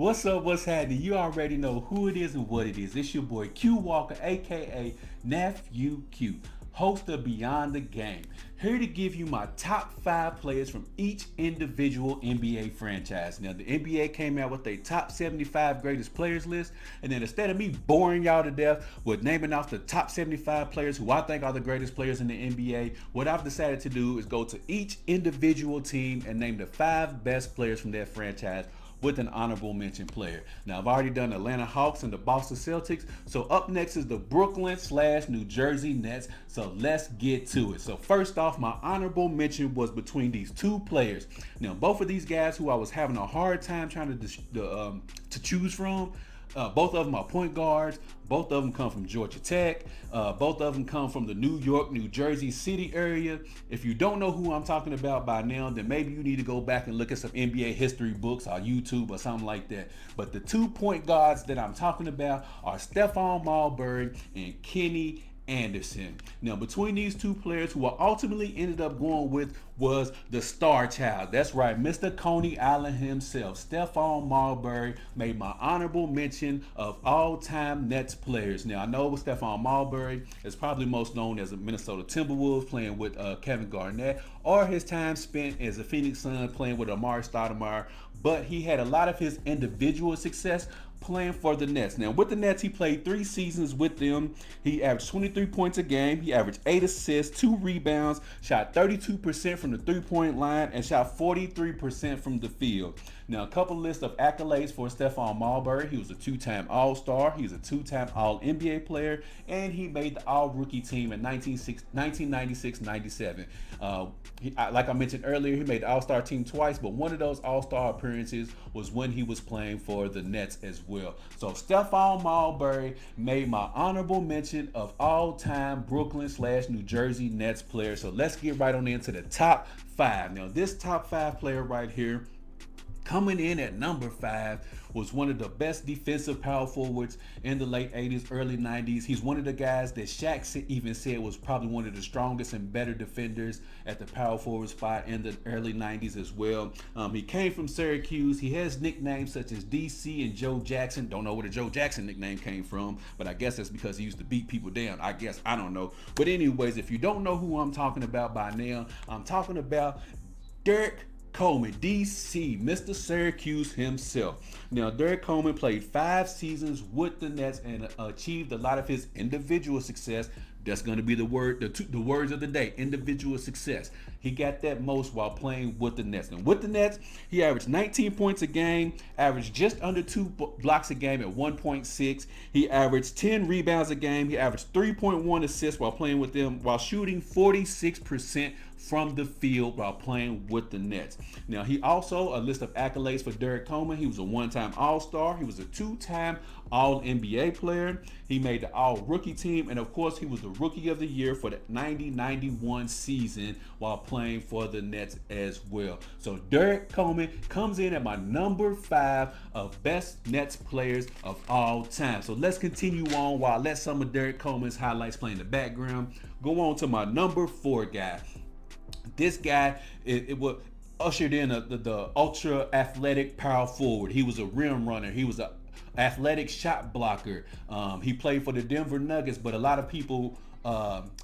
What's up? What's happening? You already know who it is and what it is. It's your boy Q Walker, aka Nephew Q, host of Beyond the Game. Here to give you my top 5 players from each individual NBA franchise. Now, the NBA came out with a top 75 greatest players list, and then instead of me boring y'all to death with naming off the top 75 players who I think are the greatest players in the NBA, what I've decided to do is go to each individual team and name the 5 best players from that franchise with an honorable mention player. Now, I've already done Atlanta Hawks and the Boston Celtics, so up next is the Brooklyn/New Jersey Nets, so let's get to it. So first off, my honorable mention was between these 2 players. Now, both of these guys who I was having a hard time trying to choose from, both of them are point guards. Both of them come from Georgia Tech. Both of them come from the New York, New Jersey city area. If you don't know who I'm talking about by now, then maybe you need to go back and look at some NBA history books or YouTube or something like that. But the 2 point guards that I'm talking about are Stephon Marbury and Kenny Anderson. Now, between these 2 players, who I ultimately ended up going with was the star child. That's right, Mr. Coney Island himself. Stephon Marbury made my honorable mention of all-time Nets players. Now, I know Stephon Marbury is probably most known as a Minnesota Timberwolves playing with Kevin Garnett, or his time spent as a Phoenix Sun playing with Amari Stoudemire, but he had a lot of his individual success playing for the Nets. Now, with the Nets, he played 3 seasons with them. He averaged 23 points a game. He averaged 8 assists, 2 rebounds, shot 32% from the 3-point line, and shot 43% from the field. Now, a couple lists of accolades for Stephon Marbury. He was a 2-time All-Star. He was a 2-time All-NBA player, and he made the All-Rookie team in 1996-97. Like I mentioned earlier, he made the All-Star team twice, but one of those All-Star appearances was when he was playing for the Nets as well. So Stephon Marbury made my honorable mention of all-time Brooklyn/New Jersey Nets players. So let's get right on into the top 5. Now, this top 5 player right here, coming in at number 5, was one of the best defensive power forwards in the late 80s, early 90s. He's one of the guys that Shaq even said was probably one of the strongest and better defenders at the power forward spot in the early 90s as well. He came from Syracuse. He has nicknames such as DC and Joe Jackson. Don't know where the Joe Jackson nickname came from, but I guess that's because he used to beat people down. I guess, I don't know. But anyways, if you don't know who I'm talking about by now, I'm talking about Derrick Coleman, DC, Mr. Syracuse himself. Now, Derrick Coleman played 5 seasons with the Nets and achieved a lot of his individual success. That's going to be the words of the day, individual success. He got that most while playing with the Nets. And with the Nets, he averaged 19 points a game, averaged just under 2 blocks a game at 1.6. He averaged 10 rebounds a game. He averaged 3.1 assists while playing with them, while shooting 46% from the field while playing with the Nets. Now, he also, a list of accolades for Derrick Coleman. He was a 1-time All-Star. He was a 2-time All-NBA player. He made the All-Rookie team. And, of course, he was the Rookie of the Year for the 90-91 season while playing for the Nets as well. So, Derrick Coleman comes in at my number 5 of best Nets players of all time. So, let's continue on while I let some of Derrick Coleman's highlights play in the background. Go on to my number 4 guy. This guy, it was ushered in the ultra athletic power forward. He was a rim runner. He was an athletic shot blocker. He played for the Denver Nuggets, but a lot of people,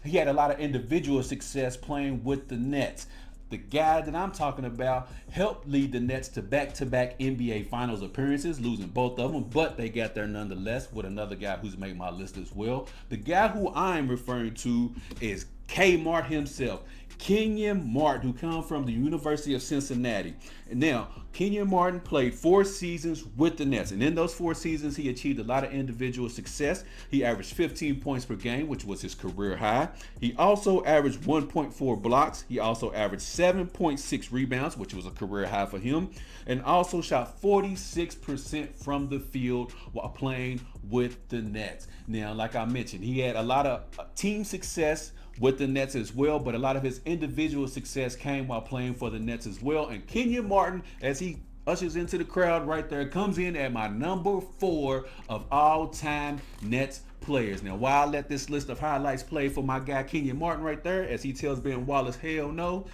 he had a lot of individual success playing with the Nets. The guy that I'm talking about helped lead the Nets to back-to-back NBA Finals appearances, losing both of them, but they got there nonetheless with another guy who's made my list as well. The guy who I'm referring to is Kmart himself, Kenyan Martin, who comes from the University of Cincinnati. And now, Kenyan Martin played 4 seasons with the Nets, and in those 4 seasons, he achieved a lot of individual success. He averaged 15 points per game, which was his career high. He also averaged 1.4 blocks. He also averaged 7.6 rebounds, which was a career high for him, and also shot 46% from the field while playing with the Nets. Now, like I mentioned, he had a lot of team success with the Nets as well, but a lot of his individual success came while playing for the Nets as well. And Kenyan Martin, as he ushers into the crowd right there, comes in at my number 4 of all-time Nets players. Now, while I let this list of highlights play for my guy Kenyan Martin right there, as he tells Ben Wallace, hell no,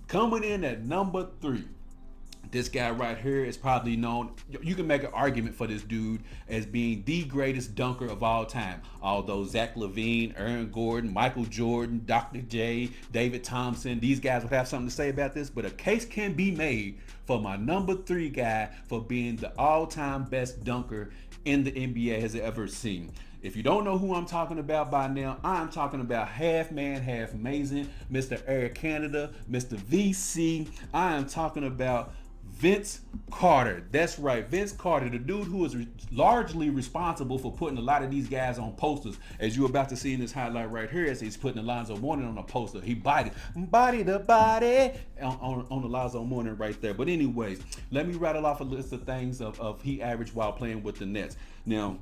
coming in at number 3, This guy right here is probably known. You can make an argument for this dude as being the greatest dunker of all time. Although Zach LaVine, Aaron Gordon, Michael Jordan, Dr. J, David Thompson, these guys would have something to say about this. But a case can be made for my number 3 guy for being the all-time best dunker in the NBA has ever seen. If you don't know who I'm talking about by now, I'm talking about half man, half amazing, Mr. Air Canada, Mr. VC. I am talking about Vince Carter. That's right, Vince Carter, the dude who is largely responsible for putting a lot of these guys on posters. As you're about to see in this highlight right here, as he's putting Alonzo Mourning on a poster. He body to body on Alonzo Mourning right there. But anyways, let me rattle off a list of things of he averaged while playing with the Nets. Now,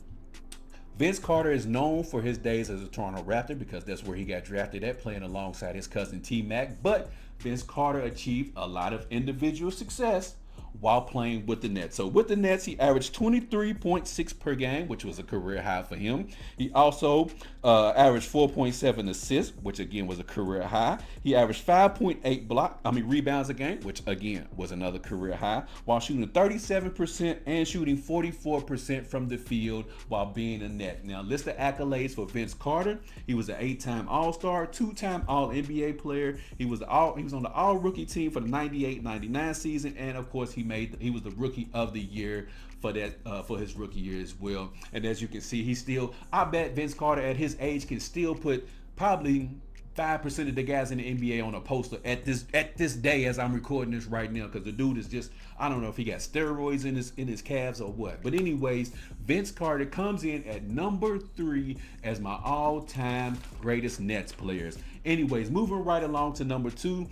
Vince Carter is known for his days as a Toronto Raptor because that's where he got drafted at, playing alongside his cousin T-Mac. But Vince Carter achieved a lot of individual success while playing with the Nets. So with the Nets, he averaged 23.6 per game, which was a career high for him. He also averaged 4.7 assists, which again was a career high. He averaged 5.8 rebounds a game, which again was another career high, while shooting 37% and shooting 44% from the field while being a net. Now, list the accolades for Vince Carter. He was an 8-time All-Star, 2-time All-NBA player. He was on the All-Rookie team for the 98-99 season, and of course, he was the Rookie of the Year for his rookie year as well. And as you can see, I bet Vince Carter at his age can still put probably 5% of the guys in the NBA on a poster at this day as I'm recording this right now, because the dude is just, I don't know if he got steroids in his calves or what. But anyways, Vince Carter comes in at number 3 as my all-time greatest Nets players. Anyways, moving right along to number 2.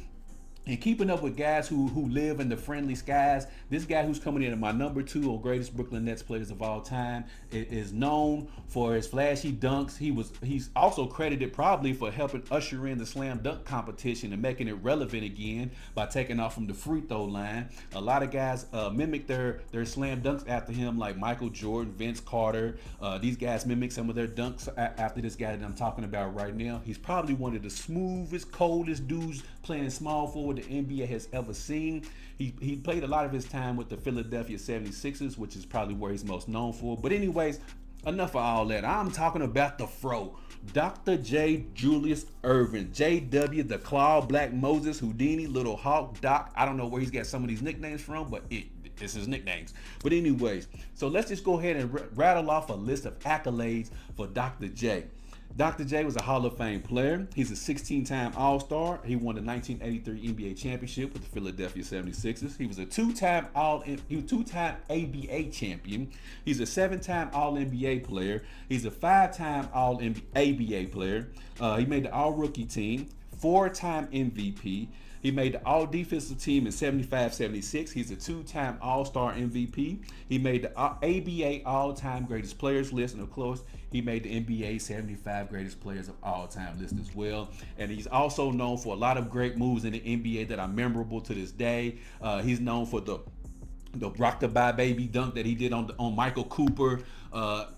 And keeping up with guys who live in the friendly skies, this guy who's coming in at my number 2 or greatest Brooklyn Nets players of all time is known for his flashy dunks. He's also credited probably for helping usher in the slam dunk competition and making it relevant again by taking off from the free throw line. A lot of guys mimic their slam dunks after him, like Michael Jordan, Vince Carter. These guys mimic some of their dunks after this guy that I'm talking about right now. He's probably one of the smoothest, coldest dudes playing small forward the NBA has ever seen. He played a lot of his time with the Philadelphia 76ers, which is probably where he's most known for. But anyways, enough of all that. I'm talking about the Fro. Dr. J. Julius Irvin, JW, the Claw, Black Moses, Houdini, Little Hawk, Doc. I don't know where he's got some of these nicknames from, but it's his nicknames. But anyways, so let's just go ahead and rattle off a list of accolades for Dr. J. Dr. J was a Hall of Fame player. He's a 16-time All-Star. He won the 1983 NBA championship with the Philadelphia 76ers. He was a two-time ABA champion. He's a 7-time All-NBA player. He's a 5-time All-ABA player. He made the All-Rookie team, 4-time MVP. He made the All-Defensive team in 75-76. He's a 2-time All-Star MVP. He made the ABA All-Time Greatest Players list, and of course, he made the NBA 75 Greatest Players of All Time list as well. And he's also known for a lot of great moves in the NBA that are memorable to this day. He's known for the rock the bye baby dunk that he did on Michael Cooper.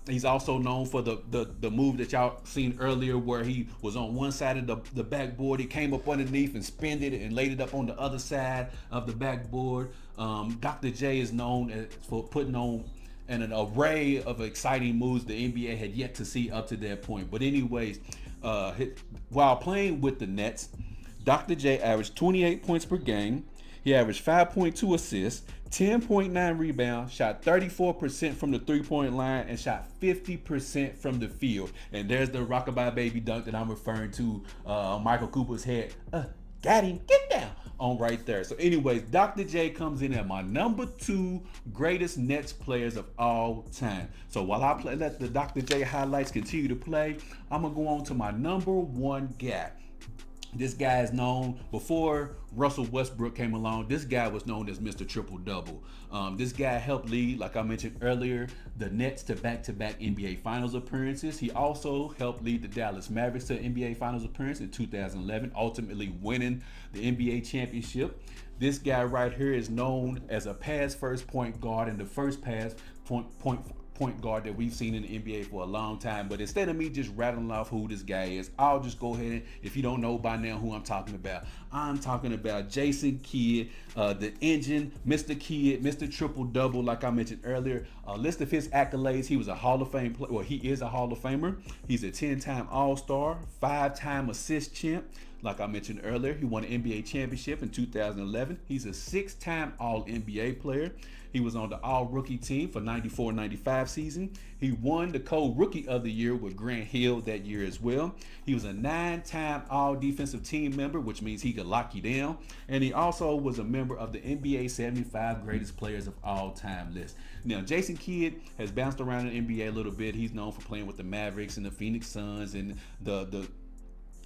He's also known for the move that y'all seen earlier where he was on one side of the backboard. He came up underneath and spinned it and laid it up on the other side of the backboard. Dr. J is known for putting on an array of exciting moves the NBA had yet to see up to that point. But anyways, while playing with the Nets, Dr. J averaged 28 points per game. He averaged 5.2 assists, 10.9 rebounds, shot 34% from the three-point line, and shot 50% from the field. And there's the rockabye baby dunk that I'm referring to, Michael Cooper's head. Got him, get down, on right there. So anyways, Dr. J comes in at my number 2 greatest Nets players of all time. So while I let the Dr. J highlights continue to play, I'm going to go on to my number 1 guy. This guy is known, before Russell Westbrook came along, this guy was known as Mr. Triple Double. This guy helped lead, like I mentioned earlier, the Nets to back-to-back NBA Finals appearances. He also helped lead the Dallas Mavericks to NBA Finals appearance in 2011, ultimately winning the NBA championship. This guy right here is known as a pass-first point guard and the first pass point point guard that we've seen in the NBA for a long time. But instead of me just rattling off who this guy is, I'll just go ahead and, if you don't know by now who I'm talking about Jason Kidd, the engine, Mr. Kidd, Mr. Triple Double, like I mentioned earlier. A list of his accolades: he was a Hall of Fame player. Well, he is a Hall of Famer. He's a 10-time All-Star, 5-time assist champ. Like I mentioned earlier, he won an NBA championship in 2011. He's a 6-time All-NBA player. He was on the All-Rookie team for 94-95 season. He won the Co-Rookie of the Year with Grant Hill that year as well. He was a 9-time All-Defensive Team member, which means he could lock you down. And he also was a member of the NBA 75 Greatest Players of All Time list. Now, Jason Kidd has bounced around in the NBA a little bit. He's known for playing with the Mavericks and the Phoenix Suns and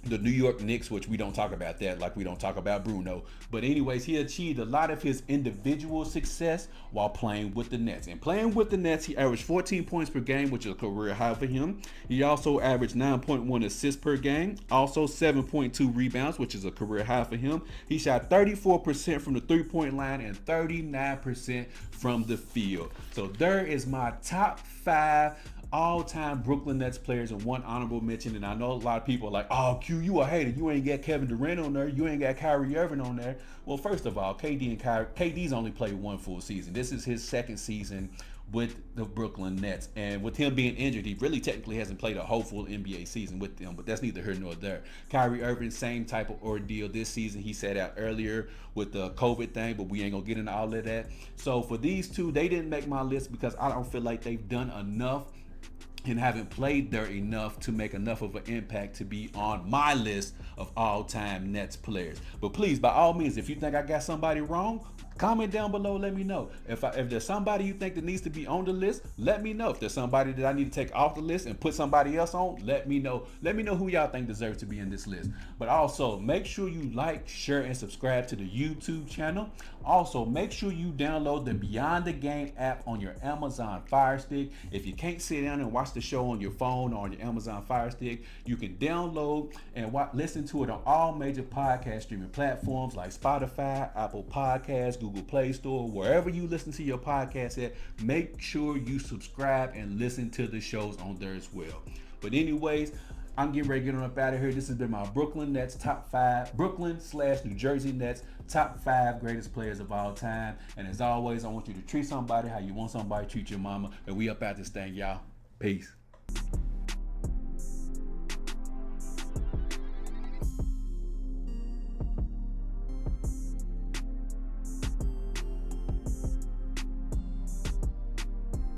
the New York Knicks, which we don't talk about that like we don't talk about Bruno. But anyways, he achieved a lot of his individual success while playing with the Nets. And playing with the Nets, he averaged 14 points per game, which is a career high for him. He also averaged 9.1 assists per game, also 7.2 rebounds, which is a career high for him. He shot 34% from the three-point line and 39% from the field. So there is my top 5 all-time Brooklyn Nets players and one honorable mention. And I know a lot of people are like, oh, Q, you a hater. You ain't got Kevin Durant on there. You ain't got Kyrie Irving on there. Well, first of all, KD's only played one full season. This is his second season with the Brooklyn Nets. And with him being injured, he really technically hasn't played a whole full NBA season with them, but that's neither here nor there. Kyrie Irving, same type of ordeal this season. He sat out earlier with the COVID thing, but we ain't gonna get into all of that. So for these two, they didn't make my list because I don't feel like they've done enough and haven't played there enough to make enough of an impact to be on my list of all-time Nets players. But please, by all means, if you think I got somebody wrong, comment down below, let me know. If there's somebody you think that needs to be on the list, let me know. If there's somebody that I need to take off the list and put somebody else on, let me know. Let me know who y'all think deserves to be in this list. But also, make sure you like, share, and subscribe to the YouTube channel. Also, make sure you download the Beyond the Game app on your Amazon Fire Stick. If you can't sit down and watch the show on your phone or on your Amazon Fire Stick, you can download and listen to it on all major podcast streaming platforms like Spotify, Apple Podcasts, Google Play Store, wherever you listen to your podcast at. Make sure you subscribe and listen to the shows on there as well. But anyways, I'm getting ready to get on up out of here. This has been my Brooklyn Nets top 5, Brooklyn/New Jersey Nets top 5 greatest players of all time. And as always, I want you to treat somebody how you want somebody to treat your mama. And we up out this thing, y'all. Peace.